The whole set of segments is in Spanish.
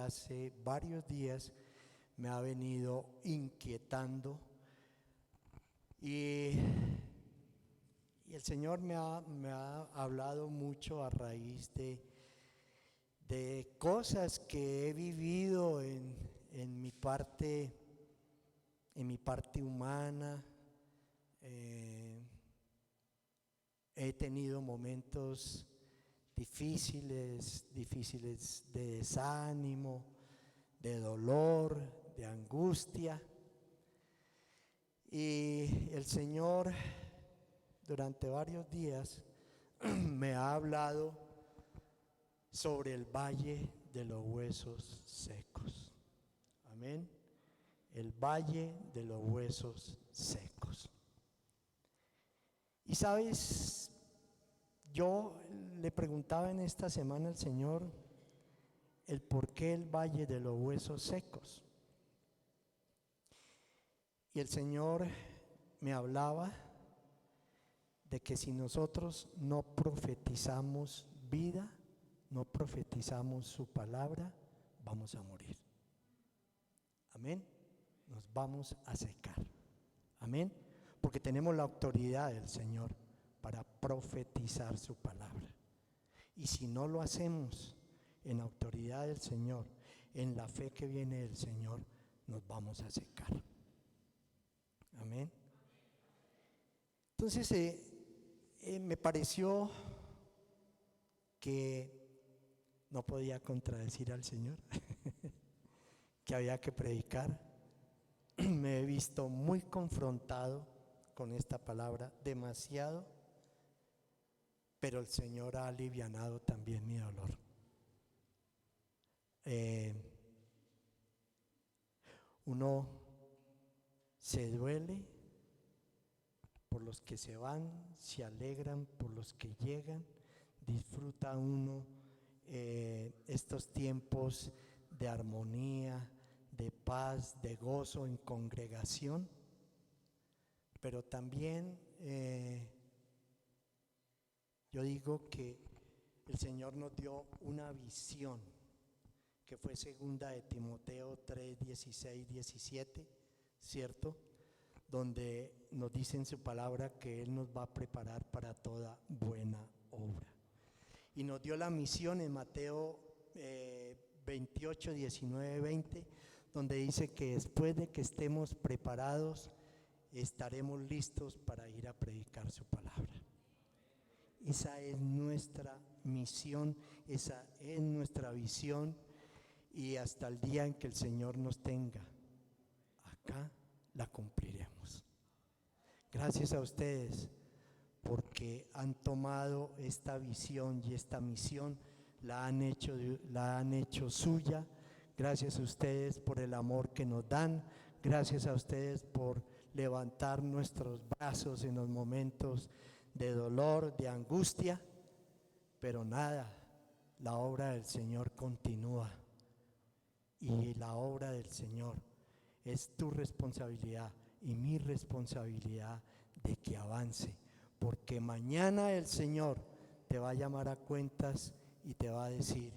hace varios días me ha venido inquietando y el Señor me ha hablado mucho a raíz de cosas que he vivido en mi parte humana. He tenido momentos difíciles de desánimo, de dolor, de angustia. Y el Señor durante varios días me ha hablado sobre el valle de los huesos secos. Amén. El valle de los huesos secos. Y sabes, yo le preguntaba en esta semana al Señor el por qué el valle de los huesos secos. Y el Señor me hablaba de que si nosotros no profetizamos vida, no profetizamos su palabra, vamos a morir. Amén. Nos vamos a secar. Amén. Porque tenemos la autoridad del Señor para profetizar su palabra. Y si no lo hacemos en la autoridad del Señor, en la fe que viene del Señor, nos vamos a secar. Amén. Entonces me pareció que no podía contradecir al Señor, que había que predicar. Me he visto muy confrontado con esta palabra, demasiado, pero el Señor ha alivianado también mi dolor. Uno se duele por los que se van, se alegran por los que llegan, disfruta uno estos tiempos de armonía, de paz, de gozo en congregación, pero también yo digo que el Señor nos dio una visión que fue segunda de Timoteo 3, 16, 17, ¿cierto? Donde nos dice en su palabra que Él nos va a preparar para toda buena obra. Y nos dio la misión en Mateo 28, 19, 20, donde dice que después de que estemos preparados, estaremos listos para ir a predicar su palabra. Esa es nuestra misión, esa es nuestra visión, y hasta el día en que el Señor nos tenga acá, la cumpliremos. Gracias a ustedes porque han tomado esta visión y esta misión, la han hecho suya. Gracias a ustedes por el amor que nos dan. Gracias a ustedes por levantar nuestros brazos en los momentos de dolor, de angustia. Pero nada, la obra del Señor continúa. Y la obra del Señor es tu responsabilidad y mi responsabilidad de que avance. Porque mañana el Señor te va a llamar a cuentas y te va a decir: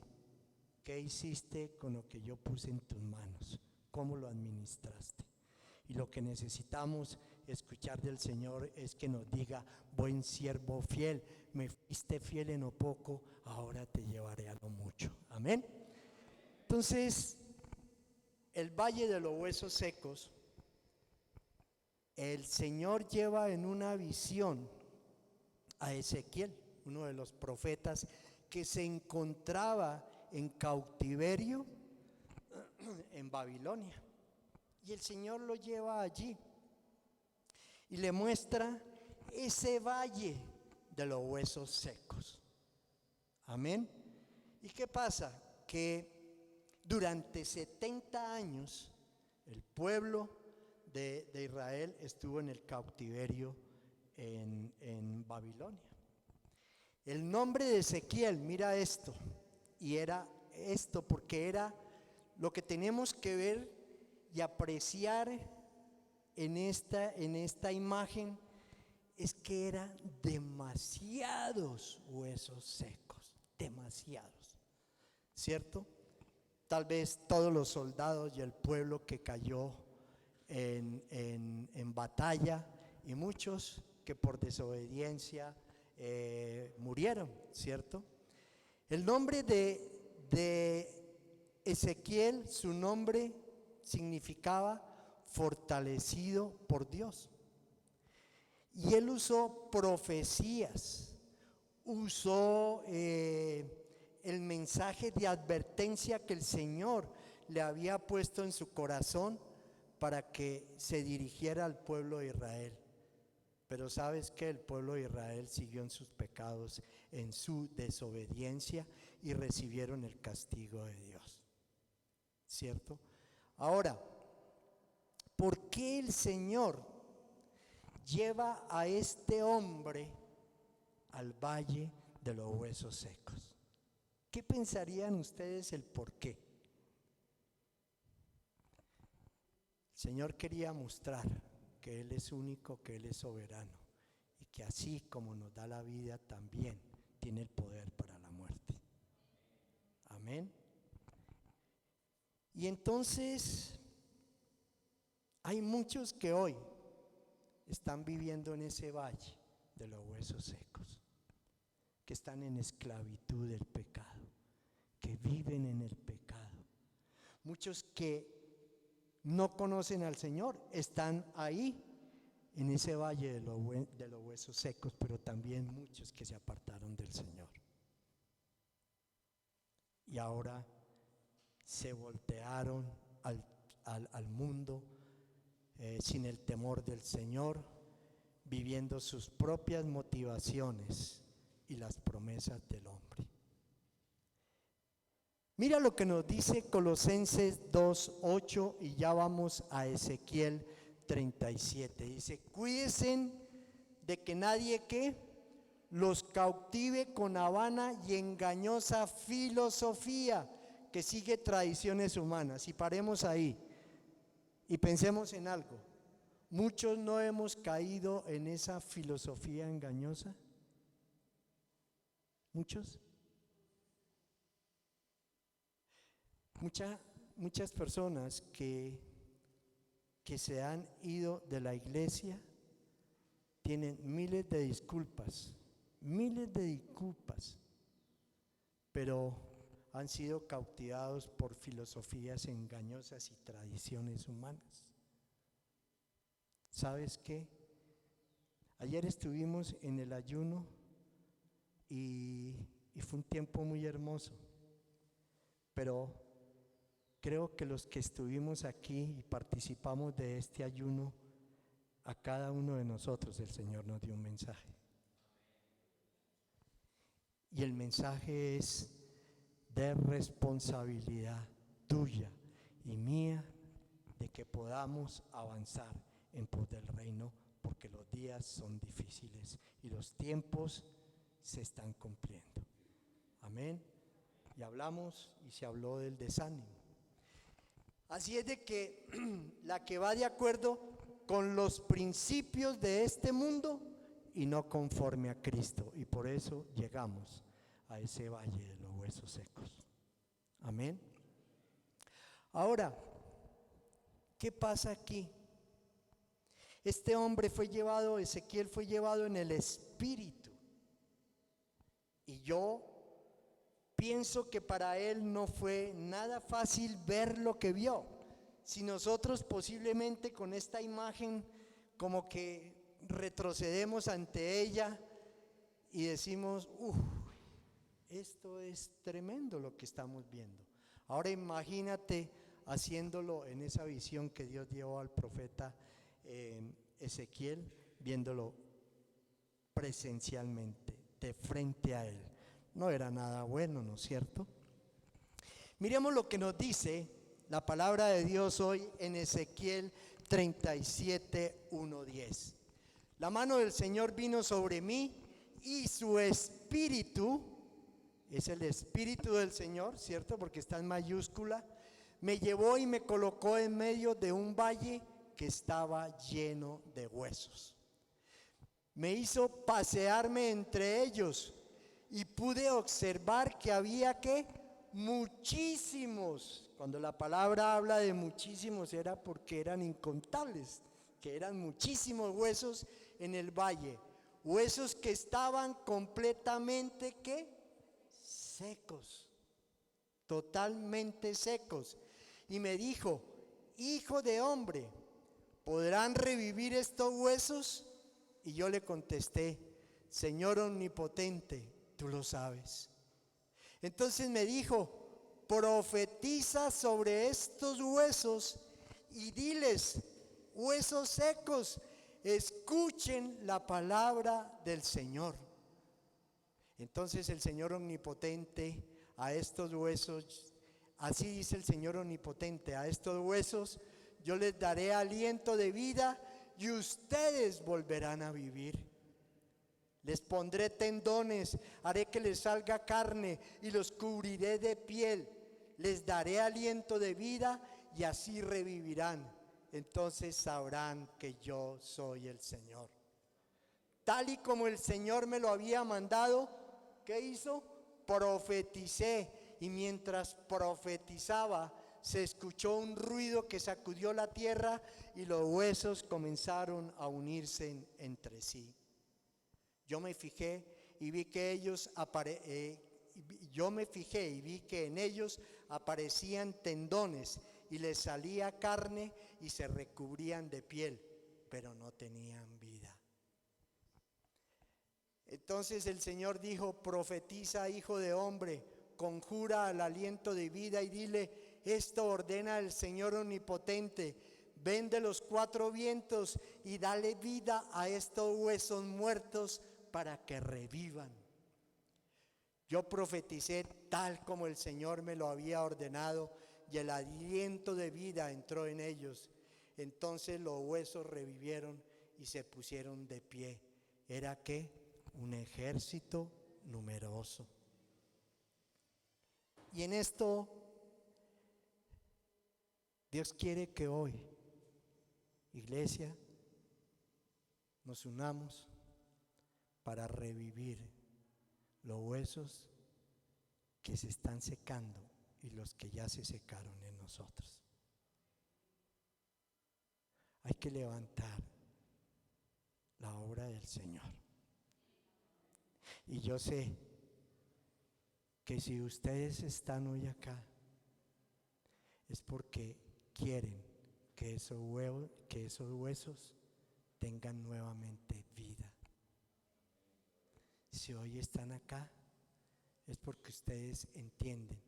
¿qué hiciste con lo que yo puse en tus manos? ¿Cómo lo administraste? Y lo que necesitamos escuchar del Señor es que nos diga: buen siervo fiel, me fuiste fiel en lo poco, ahora te llevaré a lo mucho. Amén. Entonces, el valle de los huesos secos, el Señor lleva en una visión a Ezequiel, uno de los profetas que se encontraba en cautiverio en Babilonia. Y el Señor lo lleva allí y le muestra ese valle de los huesos secos. Amén. ¿Y qué pasa? Que durante 70 años el pueblo de Israel estuvo en el cautiverio en Babilonia. El nombre de Ezequiel, mira esto, y era esto porque era lo que tenemos que ver y apreciar en esta imagen, es que eran demasiados huesos secos, demasiados, ¿cierto? tal vez todos los soldados y el pueblo que cayó en batalla, y muchos que por desobediencia murieron, ¿cierto? El nombre de Ezequiel, su nombre significaba fortalecido por Dios. Y él usó profecías, usó el mensaje de advertencia que el Señor le había puesto en su corazón para que se dirigiera al pueblo de Israel. Pero ¿sabes qué? El pueblo de Israel siguió en sus pecados, en su desobediencia, y recibieron el castigo de Dios, ¿cierto? Ahora, ¿por qué el Señor lleva a este hombre al valle de los huesos secos? ¿Qué pensarían ustedes el por qué? El Señor quería mostrar que Él es único, que Él es soberano, y que así como nos da la vida, también tiene el poder para la muerte. Amén. Y entonces hay muchos que hoy están viviendo en ese valle de los huesos secos, que están en esclavitud del pecado, que viven en el pecado. Muchos que no conocen al Señor están ahí en ese valle de los huesos secos, pero también muchos que se apartaron del Señor y ahora se voltearon al mundo sin el temor del Señor, viviendo sus propias motivaciones y las promesas del hombre. Mira lo que nos dice Colosenses 2:8, y ya vamos a Ezequiel 37. Dice: cuídense de que nadie los cautive con vana y engañosa filosofía que sigue tradiciones humanas. Y paremos ahí y pensemos en algo. Muchos no hemos caído en esa filosofía engañosa. Muchos. Muchas personas que se han ido de la iglesia tienen miles de disculpas, pero han sido cautivados por filosofías engañosas y tradiciones humanas. ¿Sabes qué? Ayer estuvimos en el ayuno y fue un tiempo muy hermoso, pero creo que los que estuvimos aquí y participamos de este ayuno, a cada uno de nosotros el Señor nos dio un mensaje. Y el mensaje es de responsabilidad tuya y mía de que podamos avanzar en pos del reino, porque los días son difíciles y los tiempos se están cumpliendo. Amén. Y hablamos y se habló del desánimo. Así es de que la que va de acuerdo con los principios de este mundo y no conforme a Cristo. Y por eso llegamos a ese valle de los huesos secos. Amén. Ahora, ¿qué pasa aquí? Este hombre fue llevado, Ezequiel fue llevado en el espíritu. Y yo pienso que para él no fue nada fácil ver lo que vio. Si nosotros posiblemente con esta imagen como que retrocedemos ante ella y decimos, esto es tremendo lo que estamos viendo. Ahora imagínate haciéndolo en esa visión que Dios dio al profeta Ezequiel, viéndolo presencialmente, de frente a él. No era nada bueno, ¿no es cierto? Miremos lo que nos dice la palabra de Dios hoy en Ezequiel 37, 1-10. La mano del Señor vino sobre mí y su espíritu, es el espíritu del Señor, ¿cierto? Porque está en mayúscula, me llevó y me colocó en medio de un valle que estaba lleno de huesos. Me hizo pasearme entre ellos y pude observar que había muchísimos. Cuando la palabra habla de muchísimos era porque eran incontables, que eran muchísimos huesos en el valle, huesos que estaban completamente ¿qué? Secos, totalmente secos. Y me dijo: hijo de hombre, ¿podrán revivir estos huesos? Y yo le contesté: Señor omnipotente, tú lo sabes. Entonces me dijo: profetiza sobre estos huesos y diles: huesos secos, escuchen la palabra del Señor. Entonces el Señor omnipotente a estos huesos, así dice el Señor omnipotente, a estos huesos yo les daré aliento de vida y ustedes volverán a vivir. Les pondré tendones, haré que les salga carne y los cubriré de piel. Les daré aliento de vida y así revivirán. Entonces sabrán que yo soy el Señor. Tal y como el Señor me lo había mandado, ¿qué hizo? Profeticé, y mientras profetizaba se escuchó un ruido que sacudió la tierra y los huesos comenzaron a unirse entre sí. Yo me fijé y vi que en ellos aparecían tendones y les salía carne y se recubrían de piel, pero no tenían vida. Entonces el Señor dijo: profetiza, hijo de hombre, conjura al aliento de vida y dile: esto ordena el Señor omnipotente, ven de los cuatro vientos y dale vida a estos huesos muertos para que revivan. Yo profeticé tal como el Señor me lo había ordenado, y el aliento de vida entró en ellos. Entonces los huesos revivieron y se pusieron de pie. ¿Era qué? Un ejército numeroso. Y en esto Dios quiere que hoy, iglesia, nos unamos para revivir los huesos que se están secando y los que ya se secaron en nosotros. Hay que levantar la obra del Señor. Y yo sé que si ustedes están hoy acá es porque quieren que esos huesos tengan nuevamente vida. Si hoy están acá es porque ustedes entienden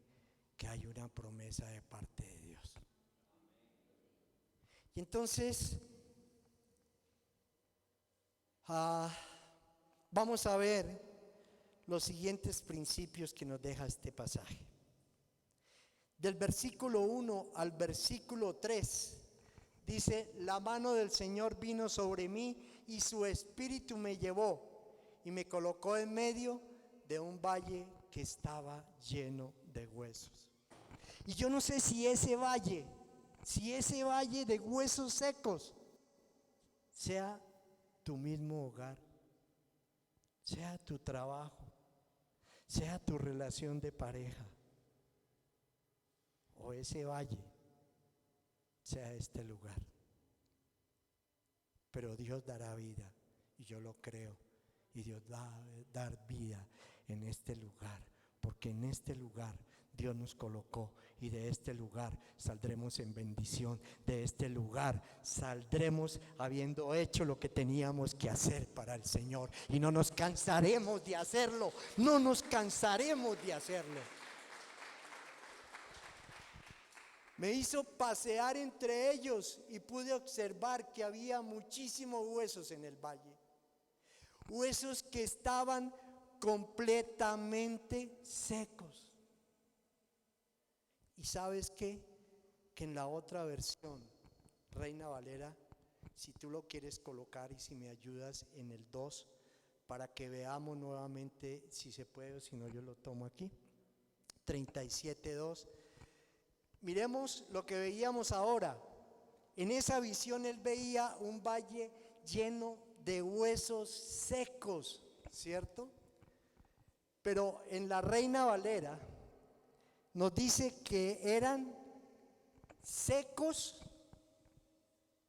que hay una promesa de parte de Dios. Y entonces vamos a ver los siguientes principios que nos deja este pasaje. Del versículo 1 al versículo 3 dice: la mano del Señor vino sobre mí y su espíritu me llevó y me colocó en medio de un valle que estaba lleno de huesos. Y yo no sé si ese valle de huesos secos sea tu mismo hogar, sea tu trabajo, sea tu relación de pareja, o ese valle sea este lugar. Pero Dios dará vida, y yo lo creo, y Dios va a dar vida en este lugar, porque en este lugar Dios nos colocó, y de este lugar saldremos en bendición. De este lugar saldremos habiendo hecho lo que teníamos que hacer para el Señor, y no nos cansaremos de hacerlo, no nos cansaremos de hacerlo. Me hizo pasear entre ellos y pude observar que había muchísimos huesos en el valle, huesos que estaban completamente secos. ¿Y sabes qué? Que en la otra versión, Reina Valera, si tú lo quieres colocar y si me ayudas en el 2, para que veamos nuevamente si se puede, o si no yo lo tomo aquí, 37:2. Miremos lo que veíamos ahora. En esa visión él veía un valle lleno de huesos secos, ¿cierto? Pero en la Reina Valera nos dice que eran secos,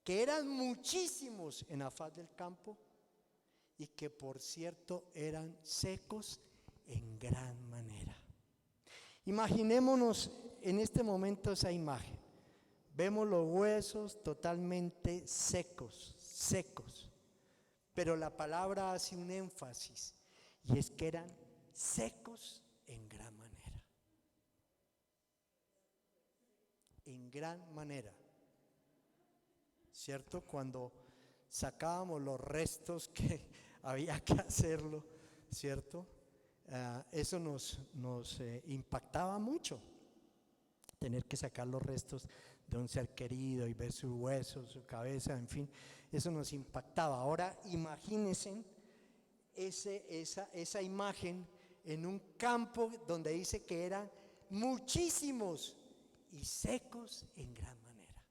que eran muchísimos en la faz del campo y que por cierto eran secos en gran manera. Imaginémonos en este momento esa imagen. Vemos los huesos totalmente secos, pero la palabra hace un énfasis y es que eran secos en gran manera. En gran manera. ¿Cierto? Cuando sacábamos los restos que había que hacerlo, ¿cierto? Eso nos impactaba mucho, tener que sacar los restos de un ser querido y ver sus huesos, su cabeza, en fin, eso nos impactaba. Ahora imagínense esa imagen en un campo donde dice que eran muchísimos y secos en gran manera.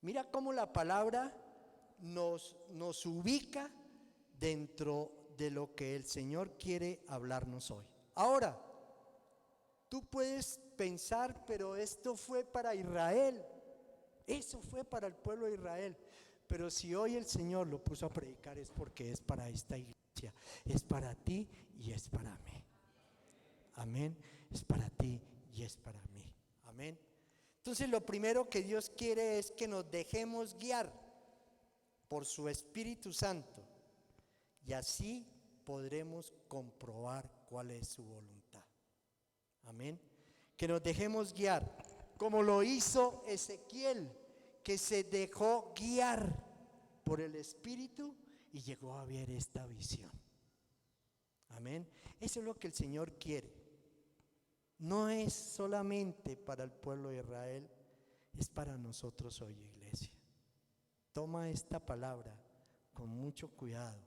Mira cómo la palabra nos ubica dentro de lo que el Señor quiere hablarnos hoy. Ahora, tú puedes pensar, pero esto fue para Israel, eso fue para el pueblo de Israel. Pero si hoy el Señor lo puso a predicar es porque es para esta iglesia, es para ti y es para mí. Amén, es para ti y es para mí. Amén. Entonces lo primero que Dios quiere es que nos dejemos guiar por su Espíritu Santo y así podremos comprobar cuál es su voluntad. Amén. Que nos dejemos guiar como lo hizo Ezequiel, que se dejó guiar por el Espíritu y llegó a ver esta visión. Amén. Eso es lo que el Señor quiere. No es solamente para el pueblo de Israel, es para nosotros hoy, iglesia. Toma esta palabra con mucho cuidado,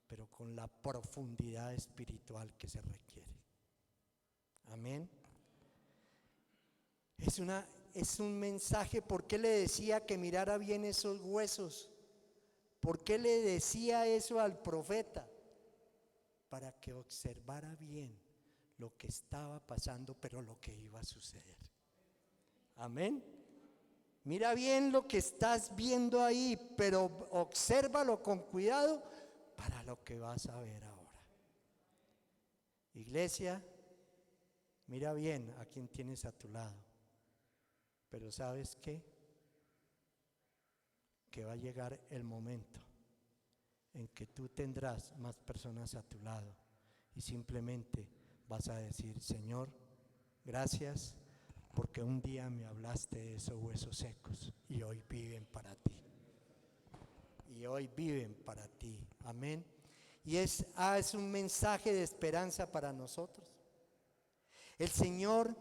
pero con la profundidad espiritual que se requiere. Amén. Es un mensaje. ¿Por qué le decía que mirara bien esos huesos? ¿Por qué le decía eso al profeta? Para que observara bien lo que estaba pasando, pero lo que iba a suceder. Amén. Mira bien lo que estás viendo ahí, pero obsérvalo con cuidado para lo que vas a ver ahora. Iglesia, mira bien a quien tienes a tu lado, pero ¿sabes qué? Que va a llegar el momento en que tú tendrás más personas a tu lado y simplemente vas a decir: Señor, gracias porque un día me hablaste de esos huesos secos y hoy viven para ti. Y hoy viven para ti. Amén. Y es un mensaje de esperanza para nosotros. El Señor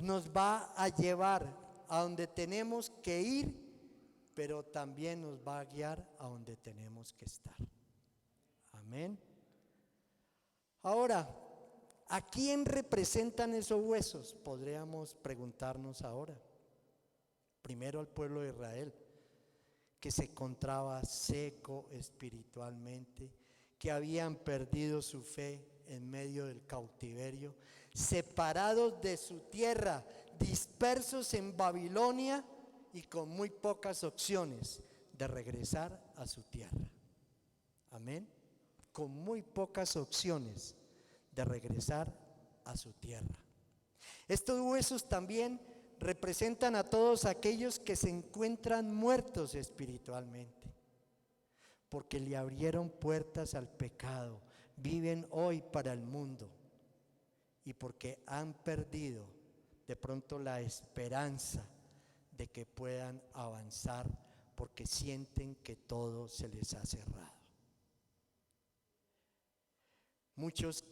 nos va a llevar a donde tenemos que ir, pero también nos va a guiar a donde tenemos que estar. Amén. Ahora, ¿a quién representan esos huesos? Podríamos preguntarnos ahora. Primero al pueblo de Israel, que se encontraba seco espiritualmente, que habían perdido su fe en medio del cautiverio, separados de su tierra, dispersos en Babilonia y con muy pocas opciones de regresar a su tierra. Amén. Con muy pocas opciones de regresar a su tierra. Estos huesos también representan a todos aquellos que se encuentran muertos espiritualmente, porque le abrieron puertas al pecado, viven hoy para el mundo y porque han perdido de pronto la esperanza de que puedan avanzar porque sienten que todo se les ha cerrado. Muchos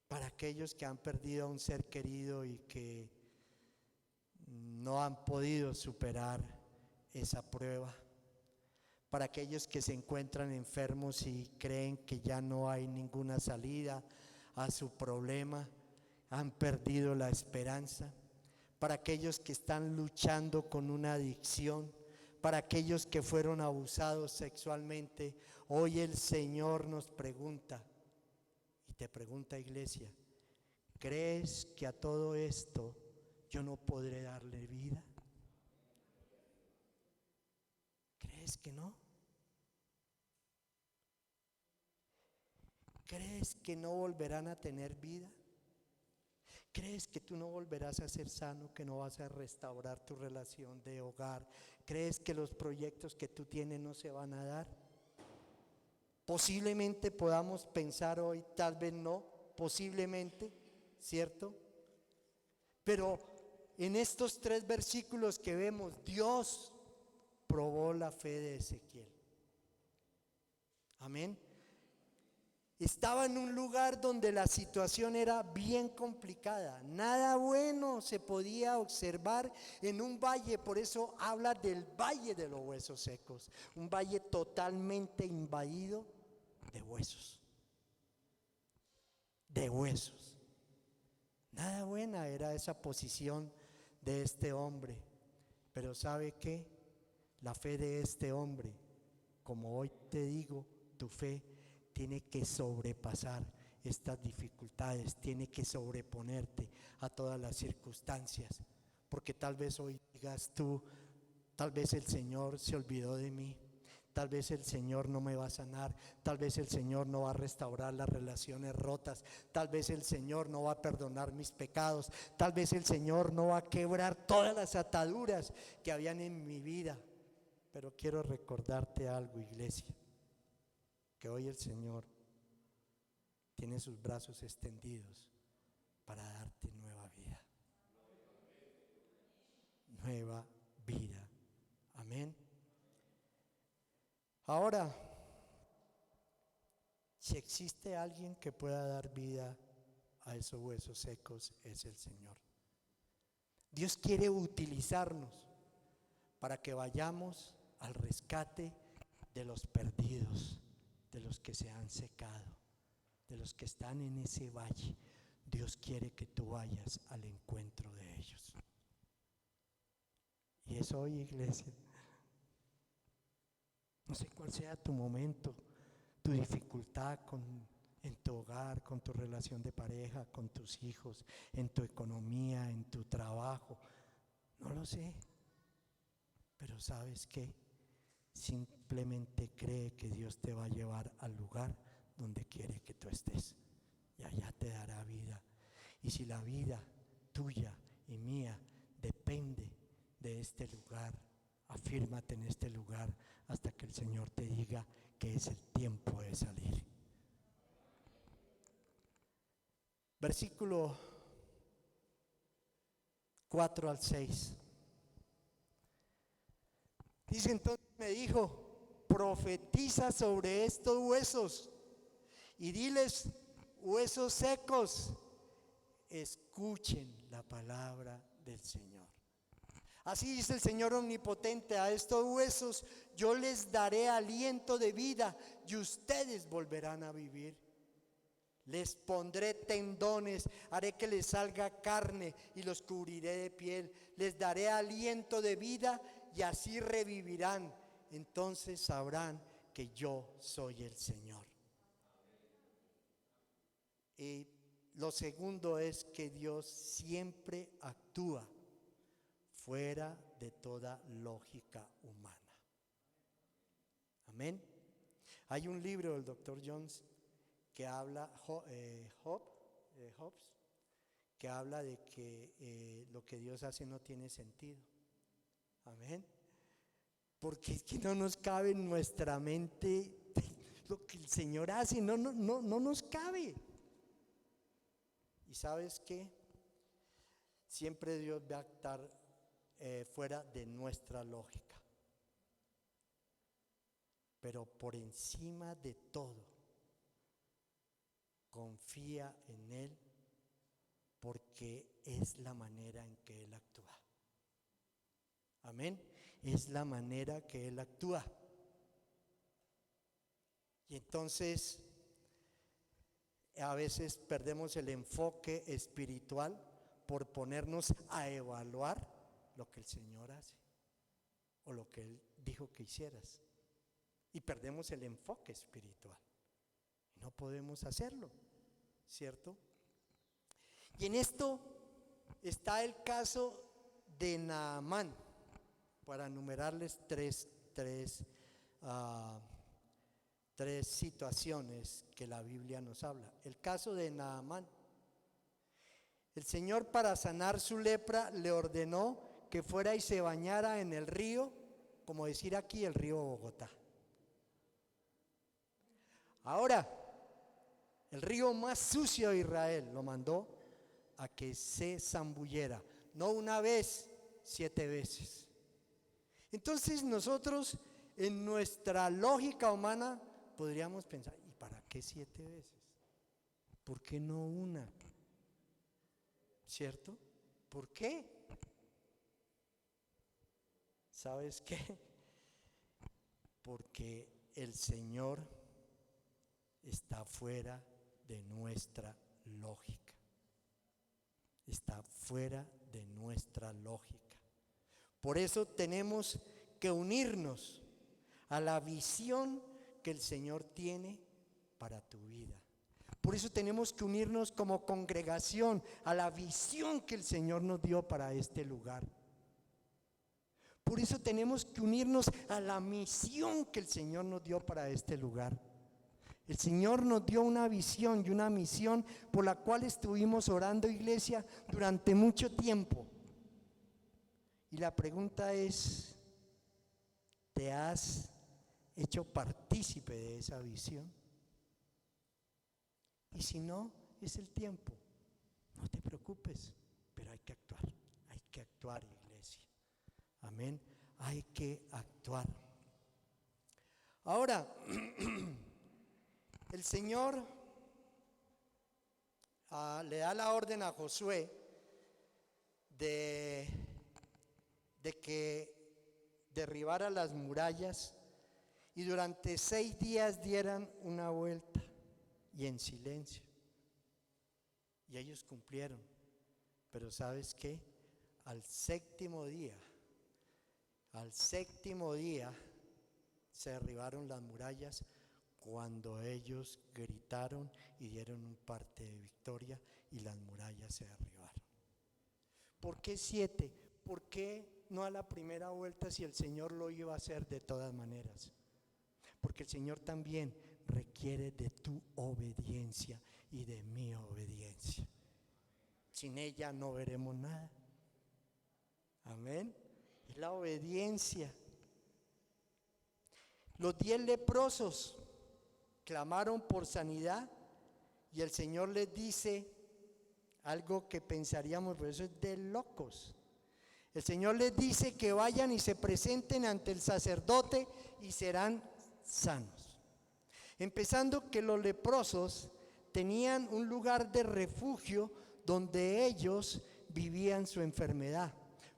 para aquellos que han perdido a un ser querido y que no han podido superar esa prueba, para aquellos que se encuentran enfermos y creen que ya no hay ninguna salida a su problema, han perdido la esperanza, para aquellos que están luchando con una adicción, para aquellos que fueron abusados sexualmente. Hoy el Señor nos pregunta, y te pregunta, iglesia, ¿Crees que a todo esto yo no podré darle vida? ¿Crees que no? ¿Crees que no volverán a tener vida? ¿Crees que tú no volverás a ser sano, que no vas a restaurar tu relación de hogar? ¿Crees que los proyectos que tú tienes no se van a dar? Posiblemente podamos pensar hoy, tal vez no, posiblemente, ¿cierto? Pero en estos 3 versículos que vemos, Dios probó la fe de Ezequiel. Amén. Estaba en un lugar donde la situación era bien complicada, nada bueno se podía observar en un valle, por eso habla del valle de los huesos secos, un valle totalmente invadido de huesos, de huesos. Nada buena era esa posición de este hombre, pero ¿sabe qué? La fe de este hombre, como hoy te digo, tu fe tiene que sobrepasar estas dificultades, tiene que sobreponerte a todas las circunstancias, porque tal vez hoy digas tú, tal vez el Señor se olvidó de mí, tal vez el Señor no me va a sanar, tal vez el Señor no va a restaurar las relaciones rotas, tal vez el Señor no va a perdonar mis pecados, tal vez el Señor no va a quebrar todas las ataduras que habían en mi vida. Pero quiero recordarte algo, iglesia, que hoy el Señor tiene sus brazos extendidos para darte nueva vida. Nueva vida. Amén. Ahora, si existe alguien que pueda dar vida a esos huesos secos, es el Señor. Dios quiere utilizarnos para que vayamos al rescate de los perdidos, de los que se han secado, de los que están en ese valle. Dios quiere que tú vayas al encuentro de ellos. Y es hoy, iglesia. No sé cuál sea tu momento, tu dificultad en tu hogar, con tu relación de pareja, con tus hijos, en tu economía, en tu trabajo. No lo sé. Pero ¿sabes qué? Simplemente cree que Dios te va a llevar al lugar donde quiere que tú estés. Y allá te dará vida. Y si la vida tuya y mía depende de este lugar, afírmate en este lugar hasta que el Señor te diga que es el tiempo de salir. Versículo 4 al 6. Dice: entonces me dijo, profetiza sobre estos huesos y diles, huesos secos, escuchen la palabra del Señor. Así dice el Señor omnipotente: a estos huesos yo les daré aliento de vida y ustedes volverán a vivir. Les pondré tendones, haré que les salga carne y los cubriré de piel. Les daré aliento de vida y así revivirán. Entonces sabrán que yo soy el Señor. Y lo segundo es que Dios siempre actúa fuera de toda lógica humana. Amén. Hay un libro del Dr. Jones que habla, Hobbes, que habla de que lo que Dios hace no tiene sentido. Amén. Porque es que no nos cabe en nuestra mente lo que el Señor hace, no nos cabe. ¿Y sabes qué? Siempre Dios va a actuar fuera de nuestra lógica. Pero por encima de todo, confía en Él, porque es la manera en que Él actúa. Amén. Es la manera que Él actúa. Y entonces a veces perdemos el enfoque espiritual por ponernos a evaluar lo que el Señor hace o lo que Él dijo que hicieras. Y perdemos el enfoque espiritual. Y no podemos hacerlo, ¿cierto? Y en esto está el caso de Naamán, para enumerarles tres situaciones que la Biblia nos habla. El caso de Naamán. El Señor, para sanar su lepra, le ordenó que fuera y se bañara en el río, como decir aquí el río Bogotá. Ahora, el río más sucio de Israel lo mandó a que se zambullera, no una vez, 7 veces. Entonces nosotros, en nuestra lógica humana, podríamos pensar, ¿y para qué 7 veces? ¿Por qué no una? ¿Cierto? ¿Por qué? ¿Sabes qué? Porque el Señor está fuera de nuestra lógica. Está fuera de nuestra lógica. Por eso tenemos que unirnos a la visión que el Señor tiene para tu vida. Por eso tenemos que unirnos como congregación a la visión que el Señor nos dio para este lugar. Por eso tenemos que unirnos a la misión que el Señor nos dio para este lugar. El Señor nos dio una visión y una misión por la cual estuvimos orando, iglesia, durante mucho tiempo. Y la pregunta es, ¿te has hecho partícipe de esa visión? Y si no, es el tiempo. No te preocupes, pero hay que actuar, iglesia. Amén, hay que actuar. Ahora, el Señor le da la orden a Josué de que derribara las murallas y durante 6 días dieran una vuelta y en silencio. Y ellos cumplieron. Pero ¿sabes qué? Al séptimo día se derribaron las murallas cuando ellos gritaron y dieron un parte de victoria y las murallas se derribaron. ¿Por qué 7? ¿Por qué no a la primera vuelta si el Señor lo iba a hacer de todas maneras? Porque el Señor también requiere de tu obediencia y de mi obediencia. Sin ella no veremos nada. Amén. Es la obediencia. Los 10 leprosos clamaron por sanidad y el Señor les dice algo que pensaríamos, pero eso es de locos. El Señor les dice que vayan y se presenten ante el sacerdote y serán sanos. Empezando que los leprosos tenían un lugar de refugio donde ellos vivían su enfermedad.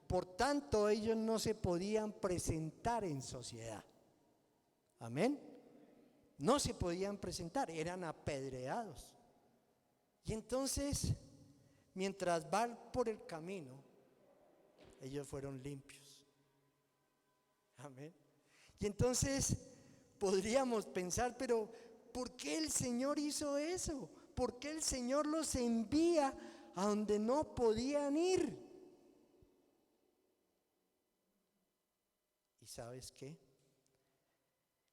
Por tanto, ellos no se podían presentar en sociedad. Amén. No se podían presentar, eran apedreados. Y entonces, mientras van por el camino, ellos fueron limpios. Amén. Y entonces podríamos pensar, pero ¿por qué el Señor hizo eso? ¿Por qué el Señor los envía a donde no podían ir? ¿Y sabes qué?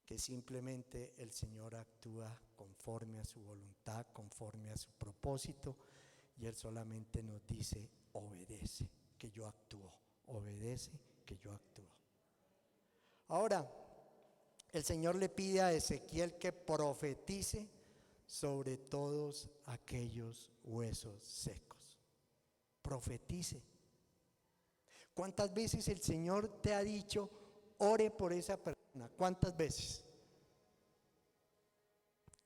Que simplemente el Señor actúa conforme a su voluntad, conforme a su propósito, y Él solamente nos dice, obedece, que yo actúo, obedece, que yo actúo. Ahora, el Señor le pide a Ezequiel que profetice sobre todos aquellos huesos secos. Profetice. ¿Cuántas veces el Señor te ha dicho, ore por esa persona? ¿Cuántas veces?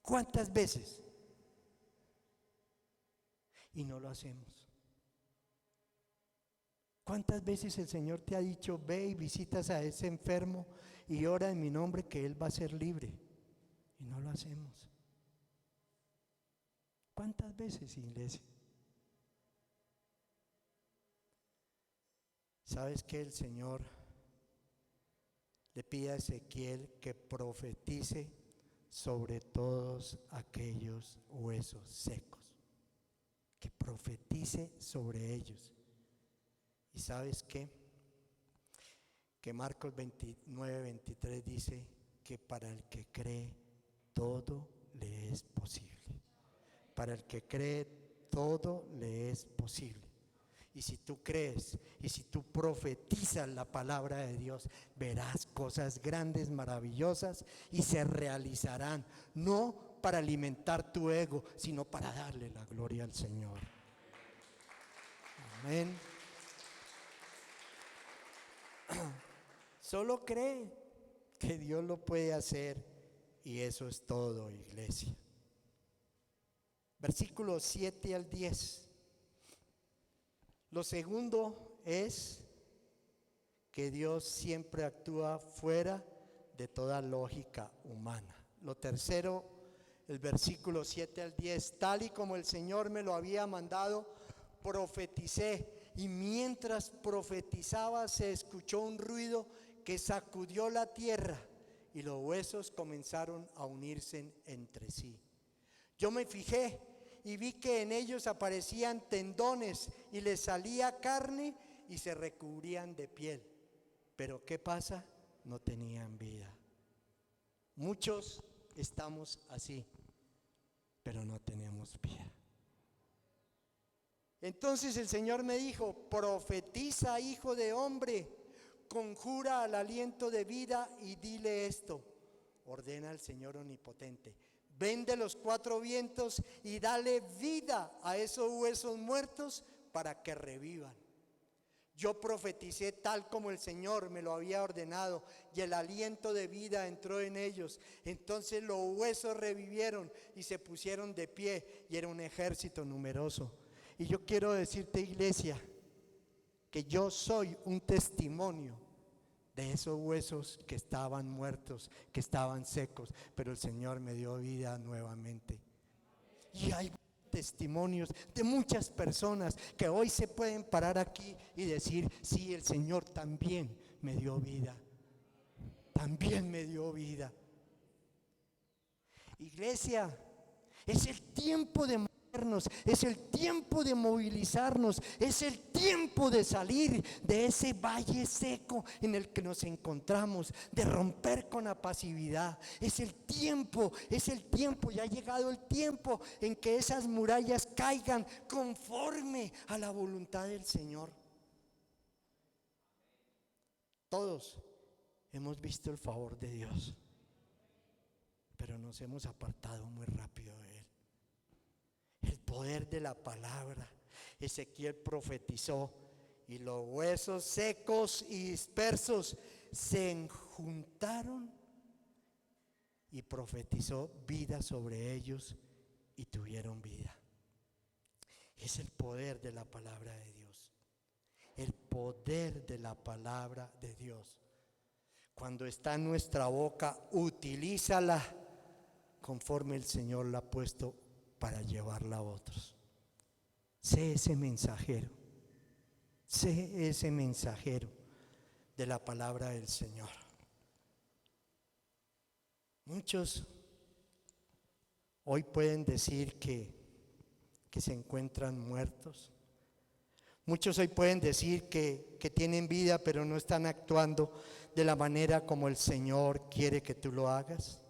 ¿Cuántas veces? Y no lo hacemos. ¿Cuántas veces el Señor te ha dicho, ve y visitas a ese enfermo y ora en mi nombre que él va a ser libre? Y no lo hacemos. ¿Cuántas veces, iglesia? ¿Sabes qué? El Señor le pide a Ezequiel que profetice sobre todos aquellos huesos secos. Que profetice sobre ellos. ¿Y sabes qué? Que Marcos 29:23 dice que para el que cree todo le es posible. Para el que cree todo le es posible. Y si tú crees y si tú profetizas la palabra de Dios, verás cosas grandes, maravillosas y se realizarán, no para alimentar tu ego, sino para darle la gloria al Señor. Amén. Solo cree que Dios lo puede hacer y eso es todo, iglesia. Versículos 7 al 10. Lo segundo es que Dios siempre actúa fuera de toda lógica humana. Lo tercero, el versículo 7 al 10, tal y como el Señor me lo había mandado, profeticé, y mientras profetizaba se escuchó un ruido que sacudió la tierra y los huesos comenzaron a unirse entre sí. Yo me fijé y vi que en ellos aparecían tendones y les salía carne y se recubrían de piel. Pero ¿qué pasa? No tenían vida. Muchos estamos así, pero no tenemos vida. Entonces el Señor me dijo: profetiza, hijo de hombre, conjura al aliento de vida y dile esto. Ordena al Señor omnipotente: ven de los cuatro vientos y dale vida a esos huesos muertos para que revivan. Yo profeticé tal como el Señor me lo había ordenado, y el aliento de vida entró en ellos. Entonces los huesos revivieron y se pusieron de pie, y era un ejército numeroso. Y yo quiero decirte, iglesia, que yo soy un testimonio de esos huesos que estaban muertos, que estaban secos, pero el Señor me dio vida nuevamente. Y hay testimonios de muchas personas que hoy se pueden parar aquí y decir: sí, el Señor también me dio vida, también me dio vida. Iglesia, es el tiempo de movernos, es el tiempo de movilizarnos, es el tiempo de salir de ese valle seco en el que nos encontramos, de romper con la pasividad. Es el tiempo, ya ha llegado el tiempo en que esas murallas caigan conforme a la voluntad del Señor. Todos hemos visto el favor de Dios, pero nos hemos apartado muy rápido de Él. El poder de la palabra. Ezequiel profetizó y los huesos secos y dispersos se juntaron y profetizó vida sobre ellos y tuvieron vida. Es el poder de la palabra de Dios. El poder de la palabra de Dios. Cuando está en nuestra boca, utilízala conforme el Señor la ha puesto para llevarla a otros. Sé ese mensajero de la palabra del Señor. Muchos hoy pueden decir que se encuentran muertos. Muchos hoy pueden decir que tienen vida, pero no están actuando de la manera como el Señor quiere que tú lo hagas.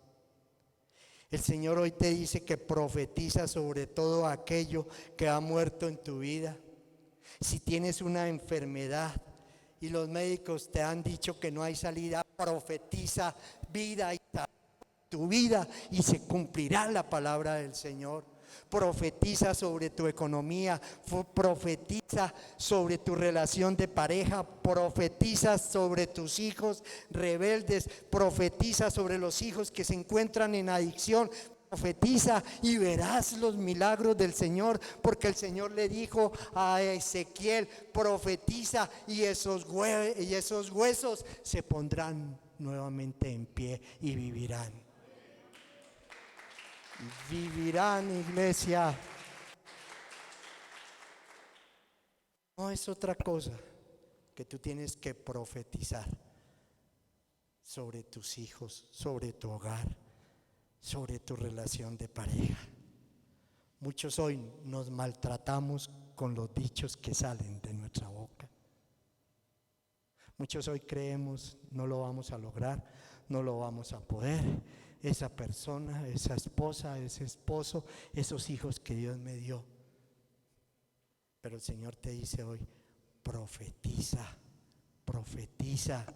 El Señor hoy te dice que profetiza sobre todo aquello que ha muerto en tu vida. Si tienes una enfermedad y los médicos te han dicho que no hay salida, profetiza vida y tu vida y se cumplirá la palabra del Señor. Profetiza sobre tu economía, profetiza sobre tu relación de pareja, profetiza sobre tus hijos rebeldes, profetiza sobre los hijos que se encuentran en adicción. Profetiza y verás los milagros del Señor, porque el Señor le dijo a Ezequiel: profetiza y esos huesos se pondrán nuevamente en pie y vivirán. Vivirán, iglesia. No es otra cosa que tú tienes que profetizar sobre tus hijos, sobre tu hogar, sobre tu relación de pareja. Muchos hoy nos maltratamos con los dichos que salen de nuestra boca. Muchos hoy creemos, no lo vamos a lograr, no lo vamos a poder. Esa persona, esa esposa, ese esposo, esos hijos que Dios me dio. Pero el Señor te dice hoy, profetiza, profetiza,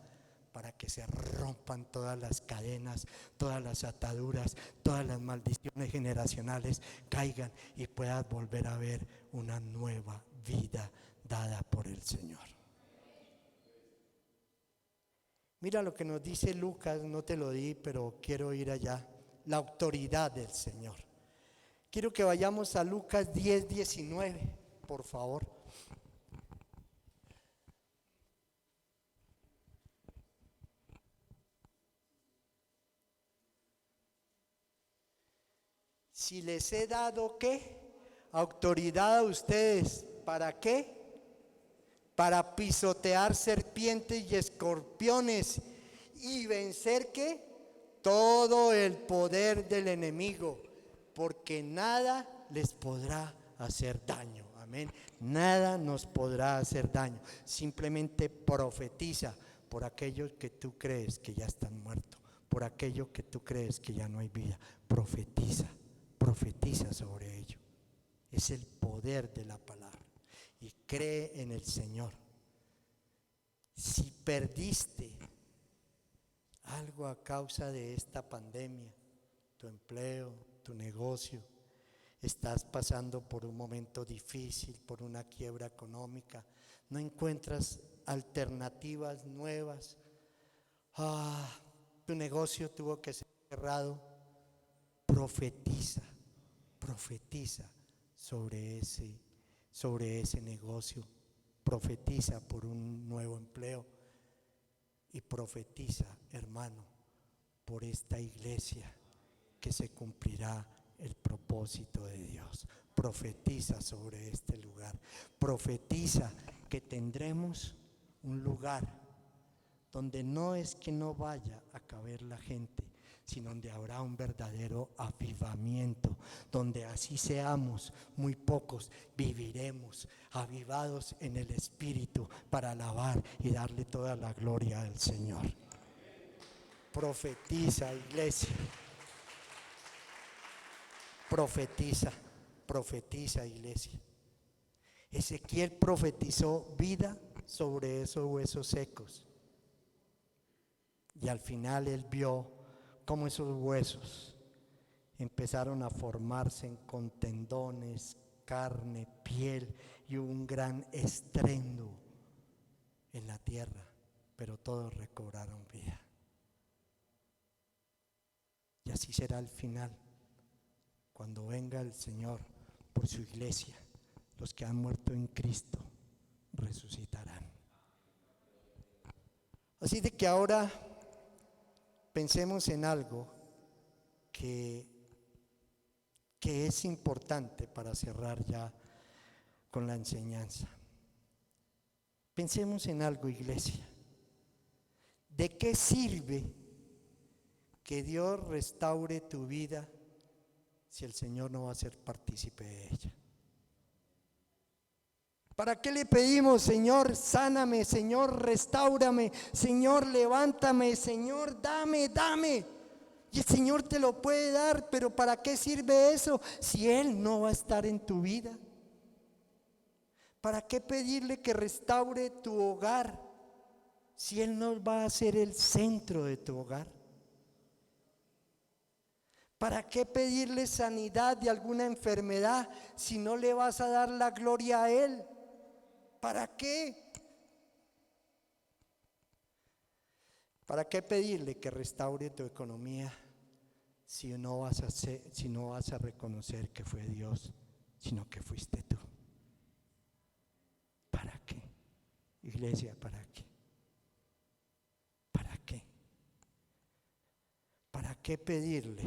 para que se rompan todas las cadenas, todas las ataduras, todas las maldiciones generacionales caigan y puedas volver a ver una nueva vida dada por el Señor. Mira lo que nos dice Lucas, no te lo di, pero quiero ir allá. La autoridad del Señor. Quiero que vayamos a Lucas 10:19, por favor. Si les he dado, ¿qué? Autoridad a ustedes. ¿Para qué? Para pisotear serpientes y escorpiones y vencer, ¿qué? Todo el poder del enemigo, porque nada les podrá hacer daño. Amén. Nada nos podrá hacer daño. Simplemente profetiza por aquellos que tú crees que ya están muertos, por aquello que tú crees que ya no hay vida. Profetiza, profetiza sobre ello. Es el poder de la palabra. Y cree en el Señor. Si perdiste algo a causa de esta pandemia, tu empleo, tu negocio, estás pasando por un momento difícil, por una quiebra económica, no encuentras alternativas nuevas, tu negocio tuvo que ser cerrado, profetiza, profetiza sobre ese negocio, profetiza por un nuevo empleo y profetiza, hermano, por esta iglesia que se cumplirá el propósito de Dios. Profetiza sobre este lugar, profetiza que tendremos un lugar donde no es que no vaya a caber la gente, sino donde habrá un verdadero avivamiento, donde así seamos muy pocos, viviremos avivados en el Espíritu para alabar y darle toda la gloria al Señor. Profetiza, iglesia. Profetiza, profetiza, iglesia. Ezequiel profetizó vida sobre esos huesos secos. Y al final él vio cómo esos huesos empezaron a formarse con tendones, carne, piel, y hubo un gran estruendo en la tierra, pero todos recobraron vida. Y así será el final, cuando venga el Señor por su iglesia. Los que han muerto en Cristo resucitarán. Así de que ahora pensemos en algo que es importante para cerrar ya con la enseñanza. Pensemos en algo, iglesia. ¿De qué sirve que Dios restaure tu vida si el Señor no va a ser partícipe de ella? ¿Para qué le pedimos, Señor, sáname, Señor, restáurame, Señor, levántame, Señor, dame, dame? Y el Señor te lo puede dar, pero ¿para qué sirve eso si Él no va a estar en tu vida? ¿Para qué pedirle que restaure tu hogar si Él no va a ser el centro de tu hogar? ¿Para qué pedirle sanidad de alguna enfermedad si no le vas a dar la gloria a Él? ¿Para qué? ¿Para qué pedirle que restaure tu economía si no vas a reconocer que fue Dios, sino que fuiste tú? ¿Para qué? Iglesia, ¿para qué? ¿Para qué? ¿Para qué pedirle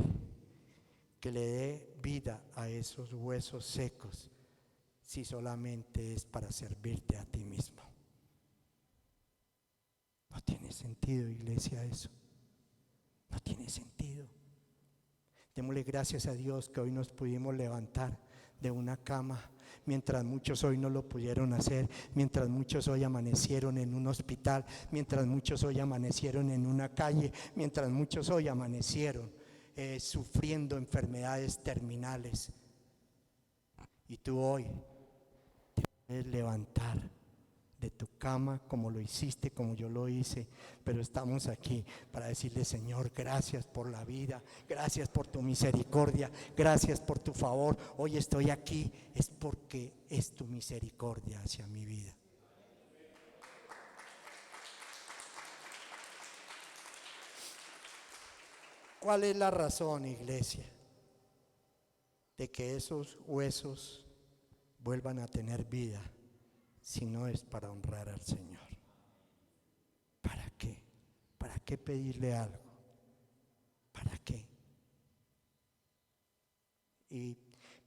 que le dé vida a esos huesos secos si solamente es para servirte a ti mismo? No tiene sentido, iglesia, eso. No tiene sentido. Démosle gracias a Dios que hoy nos pudimos levantar de una cama, mientras muchos hoy no lo pudieron hacer, mientras muchos hoy amanecieron en un hospital, mientras muchos hoy amanecieron en una calle, mientras muchos hoy amanecieron sufriendo enfermedades terminales. Y tú hoy te puedes levantar de tu cama como lo hiciste, como yo lo hice, pero estamos aquí para decirle: Señor, gracias por la vida, gracias por tu misericordia, gracias por tu favor. Hoy estoy aquí es porque es tu misericordia hacia mi vida. ¿Cuál es la razón, iglesia, de que esos huesos vuelvan a tener vida? Si no es para honrar al Señor. ¿Para qué? ¿Para qué pedirle algo? ¿Para qué? Y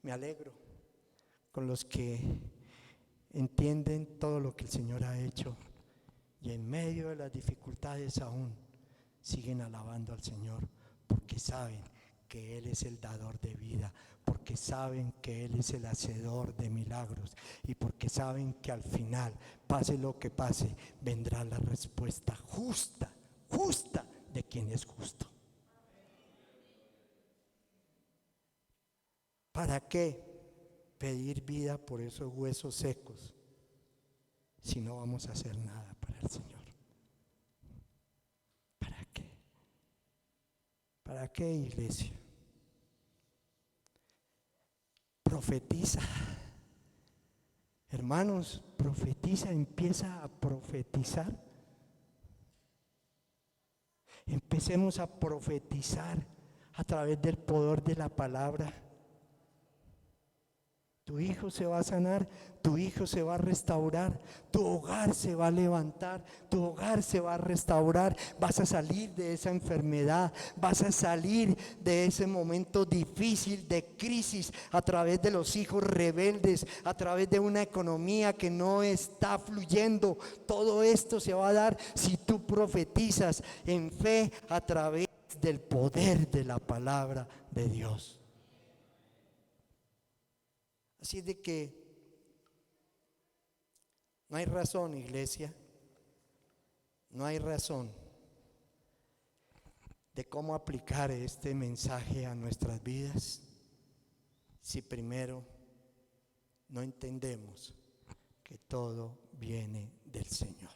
me alegro con los que entienden todo lo que el Señor ha hecho y en medio de las dificultades aún siguen alabando al Señor, porque saben que Él es el dador de vida, porque saben que Él es el hacedor de milagros y porque saben que al final, pase lo que pase, vendrá la respuesta justa de quien es justo. ¿Para qué pedir vida por esos huesos secos si no vamos a hacer nada para el Señor? ¿Para qué? ¿Para qué, iglesia? Profetiza. Hermanos, profetiza, empieza a profetizar. Empecemos a profetizar a través del poder de la palabra. Tu hijo se va a sanar, tu hijo se va a restaurar, tu hogar se va a levantar, tu hogar se va a restaurar, vas a salir de esa enfermedad, vas a salir de ese momento difícil de crisis a través de los hijos rebeldes, a través de una economía que no está fluyendo. Todo esto se va a dar si tú profetizas en fe a través del poder de la palabra de Dios. Así de que no hay razón, iglesia, no hay razón de cómo aplicar este mensaje a nuestras vidas si primero no entendemos que todo viene del Señor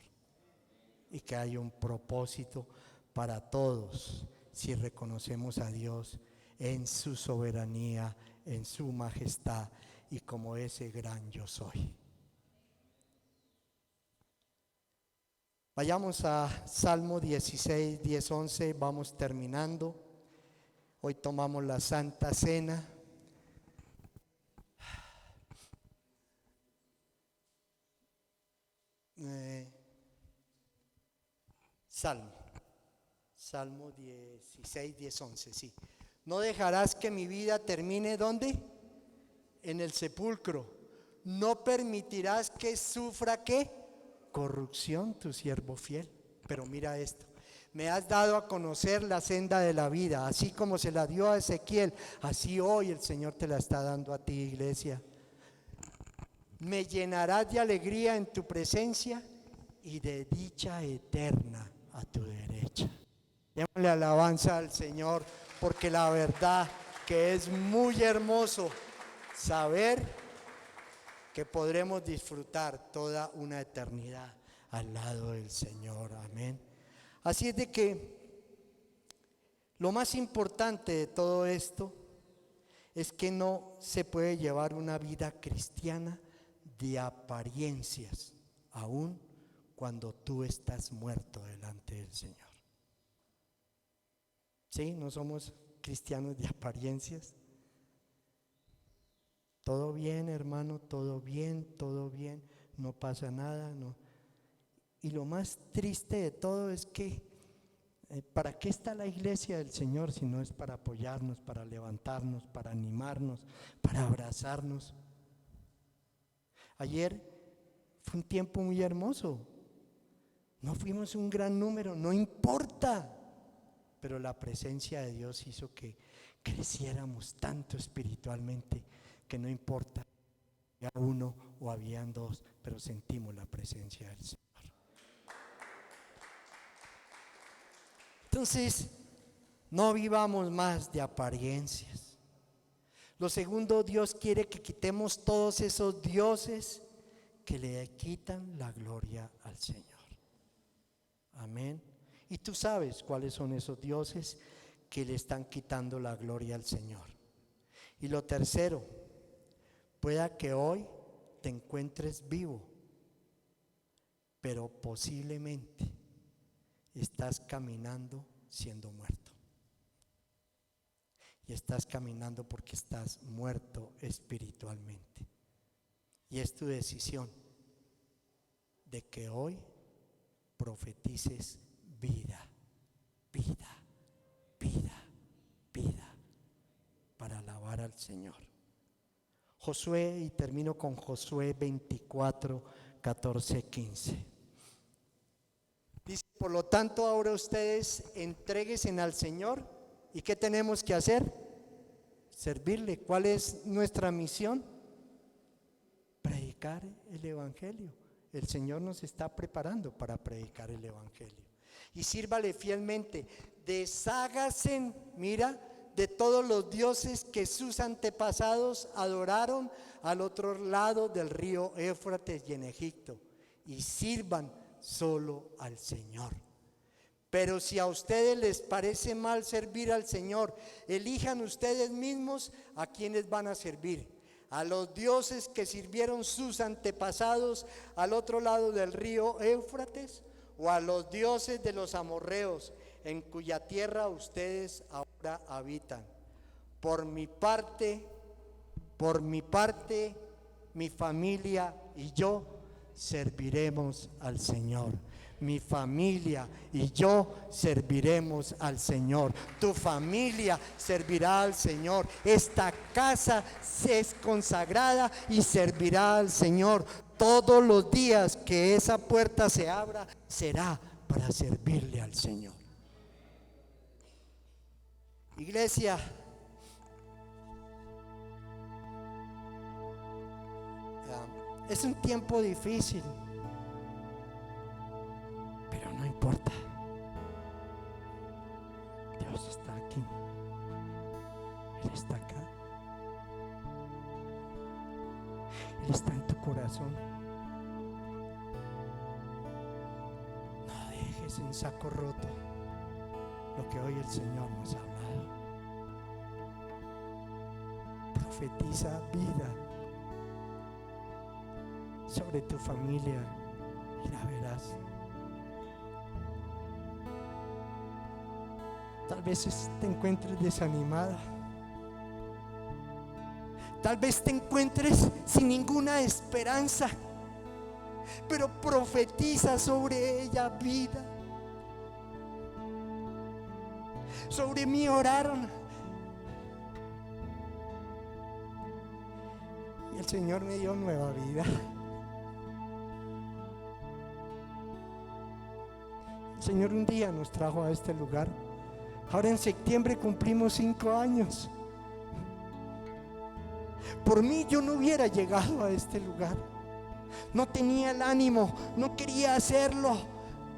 y que hay un propósito para todos si reconocemos a Dios en su soberanía, en su majestad y como ese gran yo soy. Vayamos a Salmo 16, 10, 11, vamos terminando. Hoy tomamos la Santa Cena. Salmo 16, 10, 11, sí. No dejarás que mi vida termine, ¿dónde? En el sepulcro. No permitirás que sufra, ¿qué? Corrupción, tu siervo fiel. Pero mira esto: me has dado a conocer la senda de la vida, así como se la dio a Ezequiel, así hoy el Señor te la está dando a ti, iglesia. Me llenarás de alegría en tu presencia y de dicha eterna a tu derecha. Démosle alabanza al Señor, porque la verdad que es muy hermoso saber que podremos disfrutar toda una eternidad al lado del Señor. Amén. Así es de que lo más importante de todo esto es que no se puede llevar una vida cristiana de apariencias, aun cuando tú estás muerto delante del Señor. ¿Sí? No somos cristianos de apariencias. Todo bien, hermano, todo bien, no pasa nada, no. Y lo más triste de todo es que ¿para qué está la iglesia del Señor si no es para apoyarnos, para levantarnos, para animarnos, para abrazarnos? Ayer fue un tiempo muy hermoso. No fuimos un gran número, no importa, pero la presencia de Dios hizo que creciéramos tanto espiritualmente, que no importa, había uno o habían dos, pero sentimos la presencia del Señor. Entonces, no vivamos más de apariencias. Lo segundo, Dios quiere que quitemos todos esos dioses que le quitan la gloria al Señor. Amén. Y tú sabes cuáles son esos dioses que le están quitando la gloria al Señor. Y lo tercero, pueda que hoy te encuentres vivo, pero posiblemente estás caminando siendo muerto. Y estás caminando porque estás muerto espiritualmente. Y es tu decisión de que hoy profetices vida, vida, vida, vida, para alabar al Señor. Josué, y termino con Josué 24, 14, 15. Dice, por lo tanto ahora ustedes entréguense al Señor. ¿Y qué tenemos que hacer? Servirle. ¿Cuál es nuestra misión? Predicar el Evangelio. El Señor nos está preparando para predicar el Evangelio. Y sírvale fielmente. Deshágase, mira, de todos los dioses que sus antepasados adoraron al otro lado del río Éufrates y en Egipto. Y sirvan solo al Señor. Pero si a ustedes les parece mal servir al Señor, elijan ustedes mismos a quienes van a servir. A los dioses que sirvieron sus antepasados al otro lado del río Éufrates, o a los dioses de los amorreos, en cuya tierra ustedes ahora habitan. Por mi parte, mi familia y yo serviremos al Señor. Mi familia y yo serviremos al Señor. Tu familia servirá al Señor. Esta casa es consagrada y servirá al Señor. Todos los días que esa puerta se abra será para servirle al Señor. Iglesia, es un tiempo difícil, pero no importa. Dios está aquí. Él está acá. Él está en tu corazón. No dejes en saco roto lo que hoy el Señor nos ha hablado. Profetiza vida sobre tu familia y la verás. Tal vez te encuentres desanimada. Tal vez te encuentres sin ninguna esperanza, pero profetiza sobre ella vida. Sobre mí oraron y el Señor me dio nueva vida. El Señor un día nos trajo a este lugar. Ahora en septiembre cumplimos 5 años. Por mí yo no hubiera llegado a este lugar. No tenía el ánimo, no quería hacerlo.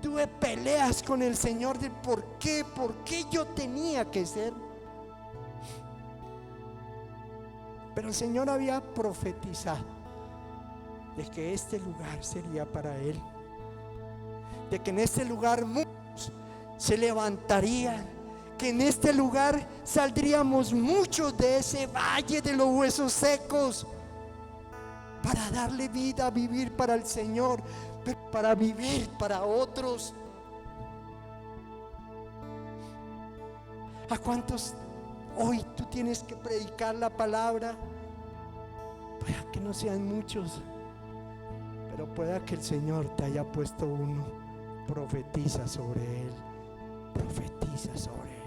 Tuve peleas con el Señor de por qué yo tenía que ser. Pero el Señor había profetizado de que este lugar sería para Él. De que en este lugar muchos se levantarían. Que en este lugar saldríamos muchos de ese valle de los huesos secos para darle vida, a vivir para el Señor, pero para vivir para otros. ¿A cuántos hoy tú tienes que predicar la palabra? Pueda que no sean muchos, pero pueda que el Señor te haya puesto uno. Profetiza sobre él, profetiza sobre él.